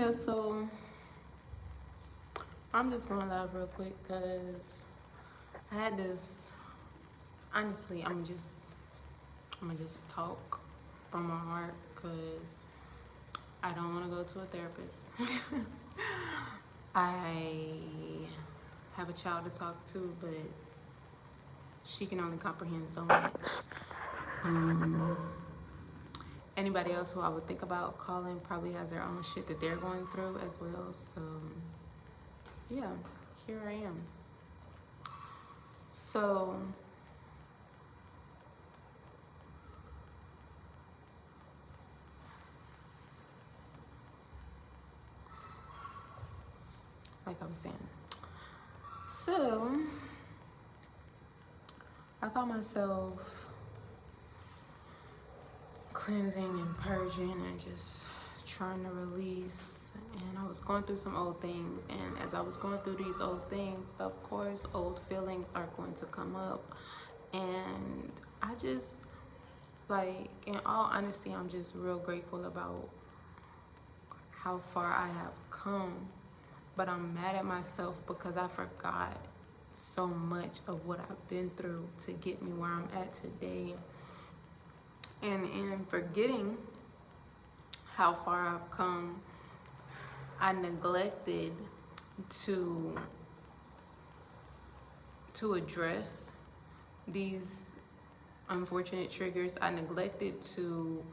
Yeah, so I'm just gonna laugh real quick because I had this. Honestly, I'm gonna just talk from my heart because I don't want to go to a therapist. I have a child to talk to, but she can only comprehend so much. Um, Anybody else who I would think about calling probably has their own shit that they're going through as well. So, yeah, here I am. So, like I was saying, so I got myself cleansing and purging and just trying to release. And I was going through some old things. And as I was going through these old things, of course, old feelings are going to come up. And I just, like, in all honesty, I'm just real grateful about how far I have come. But I'm mad at myself because I forgot so much of what I've been through to get me where I'm at today. And in forgetting how far I've come, I neglected to address these unfortunate triggers. I neglected to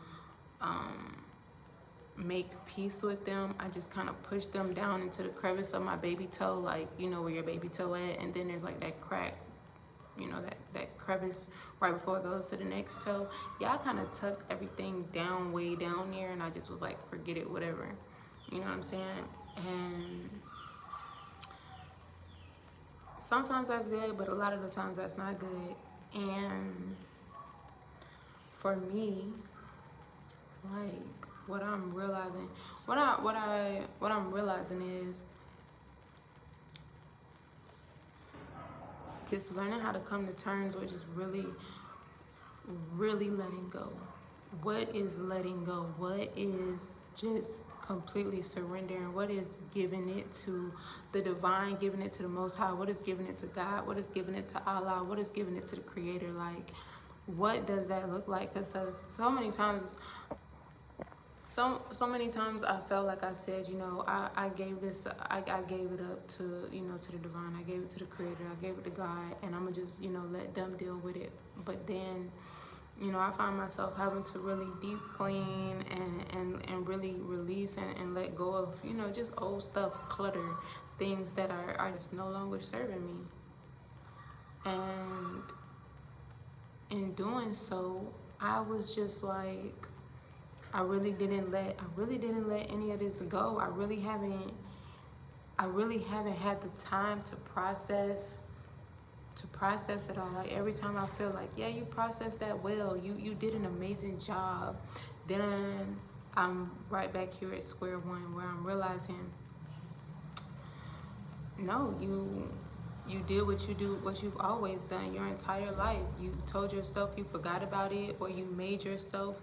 make peace with them. I just kind of pushed them down into the crevice of my baby toe, like, you know where your baby toe at, and then there's like that crack, you know, that crevice right before it goes to the next toe. Yeah, I kind of tucked everything down, way down there, and I just was like, forget it, whatever. You know what I'm saying? And sometimes that's good, but a lot of the times that's not good. And for me, like, what I'm realizing, what I'm realizing is just learning how to come to terms with just really, really letting go. What is letting go? What is just completely surrendering? What is giving it to the divine, giving it to the Most High? What is giving it to God? What is giving it to Allah? What is giving it to the Creator? Like, what does that look like? Because so many times, so many times I felt like I said, you know, I gave this, I gave it up to, you know, to the divine. I gave it to the Creator. I gave it to God, and I'm gonna just, you know, let them deal with it. But then, you know, I find myself having to really deep clean and really release and let go of, you know, just old stuff, clutter, things that are just no longer serving me. And in doing so, I was just like, I really didn't let any of this go. I really haven't had the time to process it all. Like, every time I feel like, yeah, you processed that well, you did an amazing job, then I'm right back here at square one, where I'm realizing, no, you did what you've always done your entire life. You told yourself you forgot about it, or you made yourself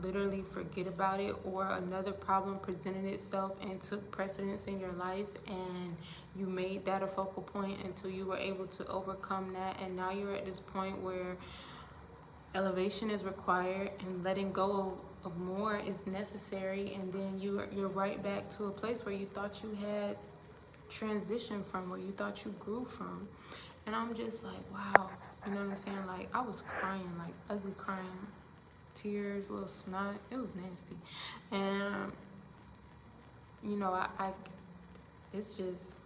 literally forget about it, or another problem presented itself and took precedence in your life, and you made that a focal point until you were able to overcome that. And now you're at this point where elevation is required and letting go of more is necessary, and then you're right back to a place where you thought you had transitioned from, where you thought you grew from. And I'm just like, wow, you know what I'm saying? Like, I was crying, like ugly crying, tears, little snot. It was nasty. And you know, I it's just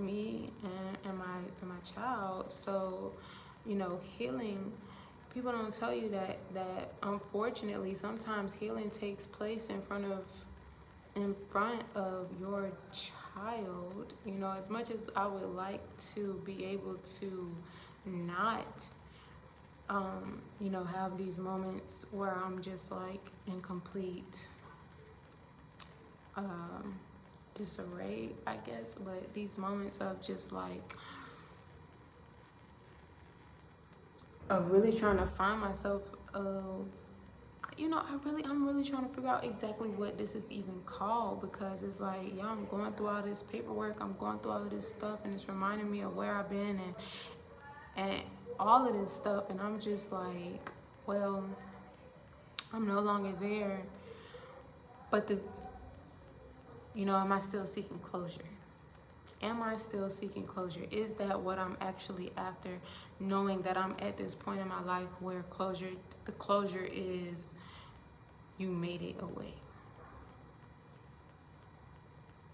me and my child. So, you know, healing, people don't tell you that unfortunately sometimes healing takes place in front of your child. You know, as much as I would like to be able to not you know, have these moments where I'm just like in complete disarray, I guess, but these moments of just like of really trying to find myself, I'm really trying to figure out exactly what this is even called, because it's like, yeah, I'm going through all this paperwork, I'm going through all of this stuff, and it's reminding me of where I've been and all of this stuff, and I'm just like, well, I'm no longer there. But this, am I still seeking closure? Am I still seeking closure? Is that what I'm actually after? Knowing that I'm at this point in my life where the closure is, you made it away.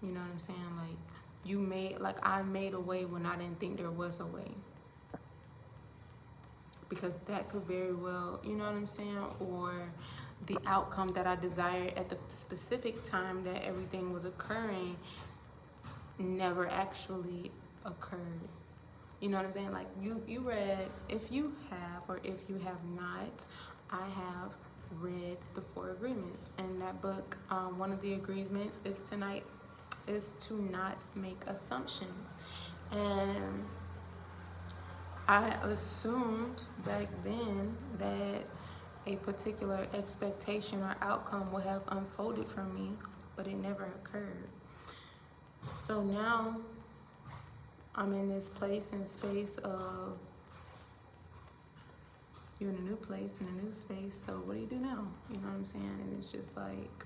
You know what I'm saying? I made a way when I didn't think there was a way. Because that could very well, you know what I'm saying? Or the outcome that I desired at the specific time that everything was occurring never actually occurred. You know what I'm saying? Like you read, if you have or if you have not, I have read the 4 agreements. And that book, one of the agreements is to not make assumptions. And I assumed back then that a particular expectation or outcome would have unfolded for me, but it never occurred. So now I'm in this place and space of, you're in a new place, in a new space, so what do you do now? You know what I'm saying? And it's just like,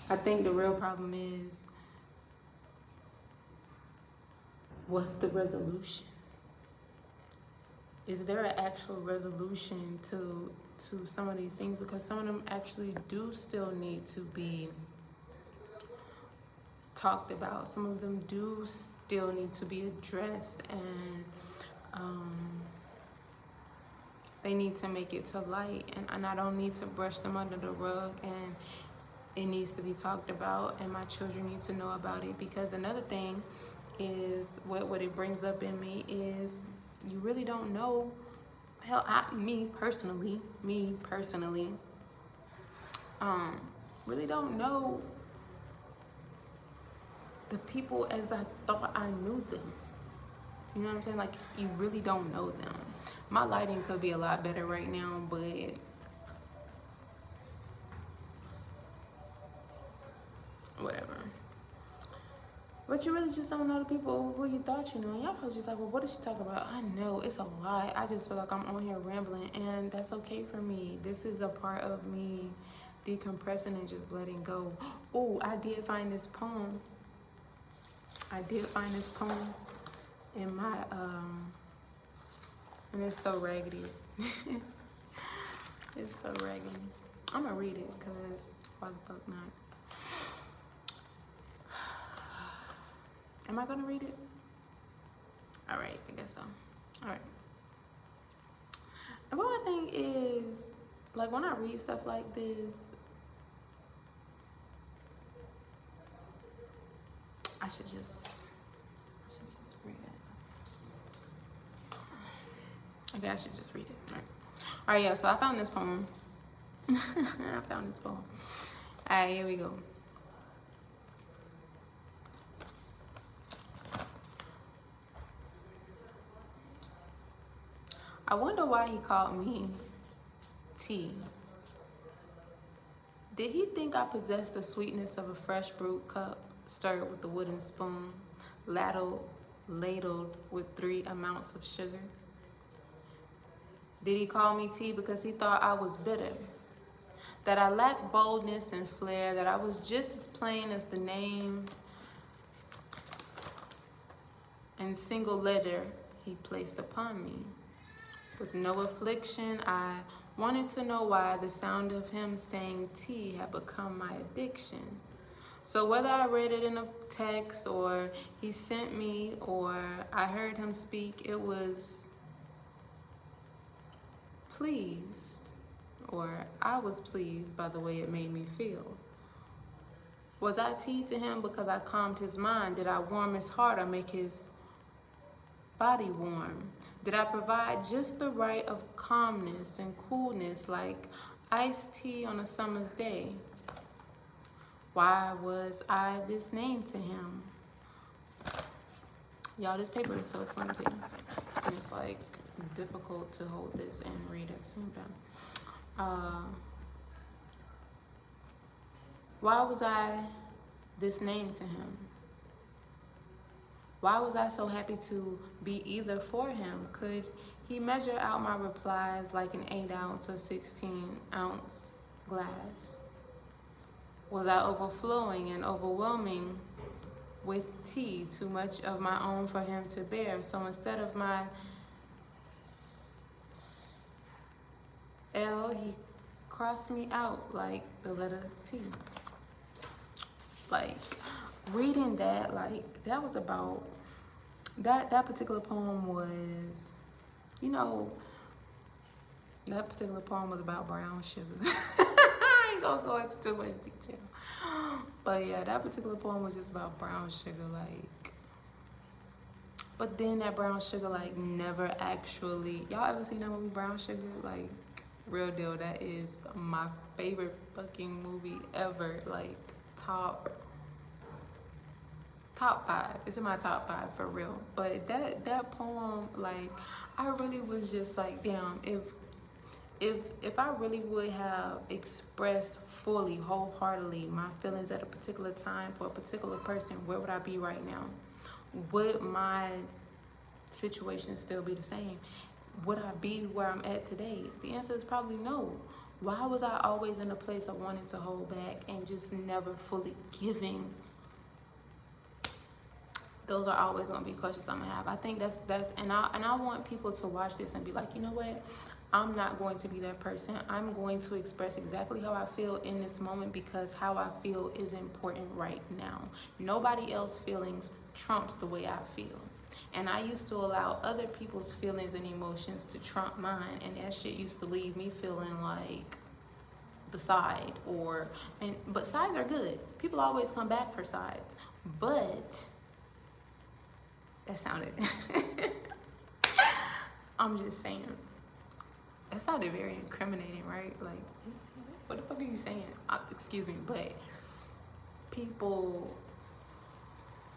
I think the real problem is, what's the resolution? Is there an actual resolution to some of these things? Because some of them actually do still need to be talked about. Some of them do still need to be addressed, and they need to make it to light. And I don't need to brush them under the rug, and it needs to be talked about, and my children need to know about it. Because another thing is, what it brings up in me is, you really don't know. Hell, me personally, really don't know the people as I thought I knew them. You know what I'm saying? Like, you really don't know them. My lighting could be a lot better right now, but whatever. But you really just don't know the people who you thought you knew. And y'all probably just like, well, what is she talking about? I know, it's a lot. I just feel like I'm on here rambling, and that's okay for me. This is a part of me decompressing and just letting go. Oh, I did find this poem. In my, and it's so raggedy. It's so raggedy. I'm gonna read it, because why the fuck not? Am I gonna read it? All right, I guess so. All right. And one thing is, like, when I read stuff like this, I should just read it. Okay, I should just read it. All right, yeah, so I found this poem. All right, here we go. I wonder why he called me tea. Did he think I possessed the sweetness of a fresh brewed cup, stirred with a wooden spoon, ladled with 3 amounts of sugar? Did he call me tea because he thought I was bitter, that I lacked boldness and flair, that I was just as plain as the name and single letter he placed upon me? With no affliction, I wanted to know why the sound of him saying tea had become my addiction. So whether I read it in a text, or he sent me, or I heard him speak, it was pleased, or I was pleased by the way it made me feel. Was I tea to him because I calmed his mind? Did I warm his heart or make his body warm? Did I provide just the right of calmness and coolness, like iced tea on a summer's day? Why was I this name to him? Y'all, this paper is so flimsy. And it's like difficult to hold this and read at the same time. Why was I this name to him? Why was I so happy to be either for him? Could he measure out my replies like an 8-ounce or 16-ounce glass? Was I overflowing and overwhelming with tea, too much of my own for him to bear? So instead of my L, he crossed me out like the letter T. Like, reading that, like, that was about, that particular poem was, you know, that particular poem was about brown sugar. I ain't gonna go into too much detail. But yeah, that particular poem was just about brown sugar, like, but then that brown sugar, like, never actually, y'all ever seen that movie Brown Sugar? Like, real deal, that is my favorite fucking movie ever. Like, top 5. It's in my top 5 for real. But that poem, like, I really was just like, damn, if I really would have expressed fully, wholeheartedly my feelings at a particular time for a particular person, where would I be right now? Would my situation still be the same? Would I be where I'm at today? The answer is probably no. Why was I always in a place of wanting to hold back and just never fully giving? Those are always gonna be questions I'm gonna have. I think that's and I want people to watch this and be like, you know what? I'm not going to be that person. I'm going to express exactly how I feel in this moment, because how I feel is important right now. Nobody else's feelings trumps the way I feel. And I used to allow other people's feelings and emotions to trump mine, and that shit used to leave me feeling like the side, but sides are good. People always come back for sides. But that sounded I'm just saying, that sounded very incriminating, right? Like, what the fuck are you saying? Excuse me, but people,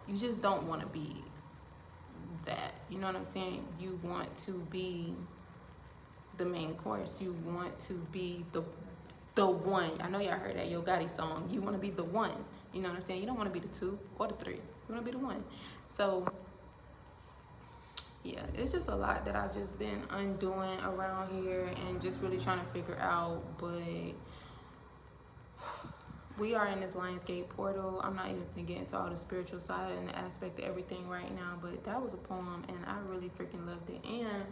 you just don't want to be that. You know what I'm saying? You want to be the main course. You want to be the one. I know y'all heard that Yo Gotti song. You want to be the one. You know what I'm saying? You don't want to be the 2 or the 3. You want to be the one. So yeah, it's just a lot that I've just been undoing around here and just really trying to figure out. But we are in this Lionsgate portal. I'm not even gonna get into all the spiritual side and the aspect of everything right now, but that was a poem and I really freaking loved it. And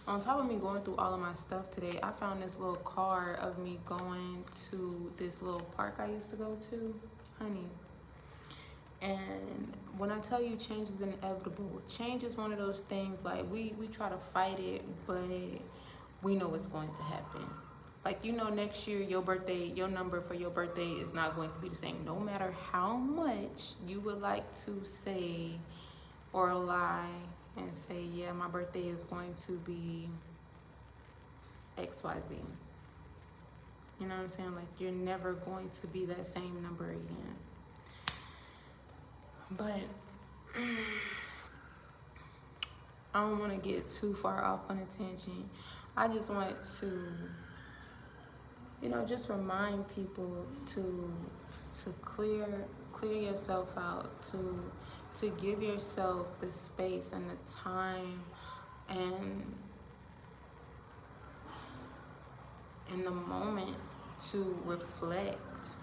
on top of me going through all of my stuff today, I found this little card of me going to this little park I used to go to, honey. And when I tell you change is inevitable, change is one of those things, like, we try to fight it, but we know it's going to happen. Like, you know, next year, your birthday, your number for your birthday is not going to be the same. No matter how much you would like to say or lie and say, yeah, my birthday is going to be XYZ. You know what I'm saying? Like, you're never going to be that same number again. But I don't want to get too far off on a tangent. I just want to, you know, just remind people to clear yourself out, to give yourself the space and the time and the moment to reflect.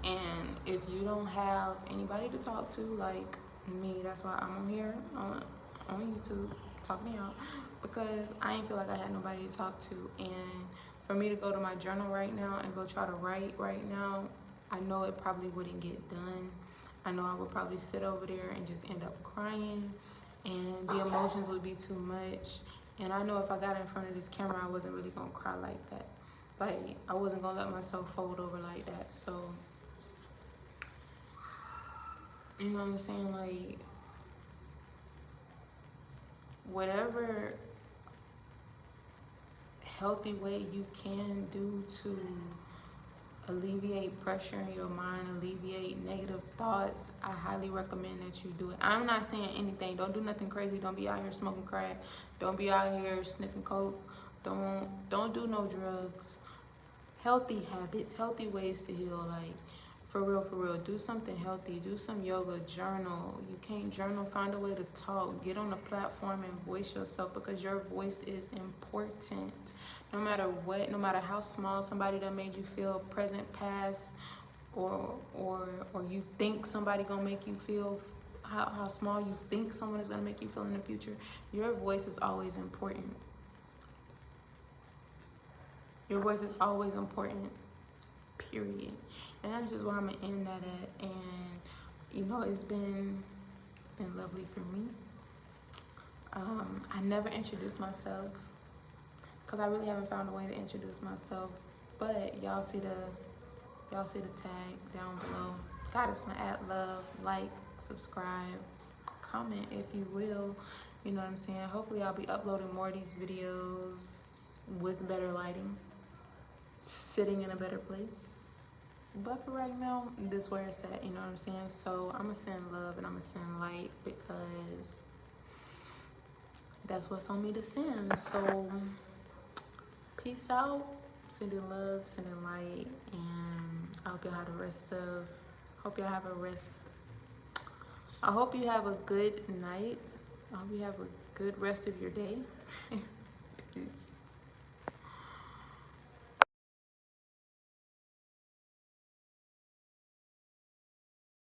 And if you don't have anybody to talk to, like me, that's why I'm on here on YouTube talking to y'all, because I ain't feel like I had nobody to talk to. And for me to go to my journal right now and go try to write right now, I know it probably wouldn't get done. I know I would probably sit over there and just end up crying, and the emotions would be too much. And I know if I got in front of this camera, I wasn't really gonna cry like that. Like, I wasn't gonna let myself fold over like that. So, you know what I'm saying? Like, whatever healthy way you can do to alleviate pressure in your mind, alleviate negative thoughts, I highly recommend that you do it. I'm not saying anything. Don't do nothing crazy. Don't be out here smoking crack. Don't be out here sniffing coke. Don't do no drugs. Healthy habits, healthy ways to heal. Like, for real, do something healthy. Do some yoga, journal. You can't journal, find a way to talk. Get on a platform and voice yourself, because your voice is important. No matter what, no matter how small somebody that made you feel, present, past, or you think somebody gonna make you feel, how small you think someone is gonna make you feel in the future, your voice is always important. Your voice is always important, period. And that's just where I'm gonna end that at. And you know, it's been lovely for me. I never introduced myself because I really haven't found a way to introduce myself. But y'all see the tag down below. Goddess Maat Love. Like, subscribe, comment if you will. You know what I'm saying? Hopefully I'll be uploading more of these videos with better lighting, sitting in a better place. But for right now, this is where it's at, you know what I'm saying? So I'm gonna send love and I'm gonna send light, because that's what's on me to send. So peace out, sending love, sending light, and I hope y'all have I hope you have a good night. I hope you have a good rest of your day. Peace.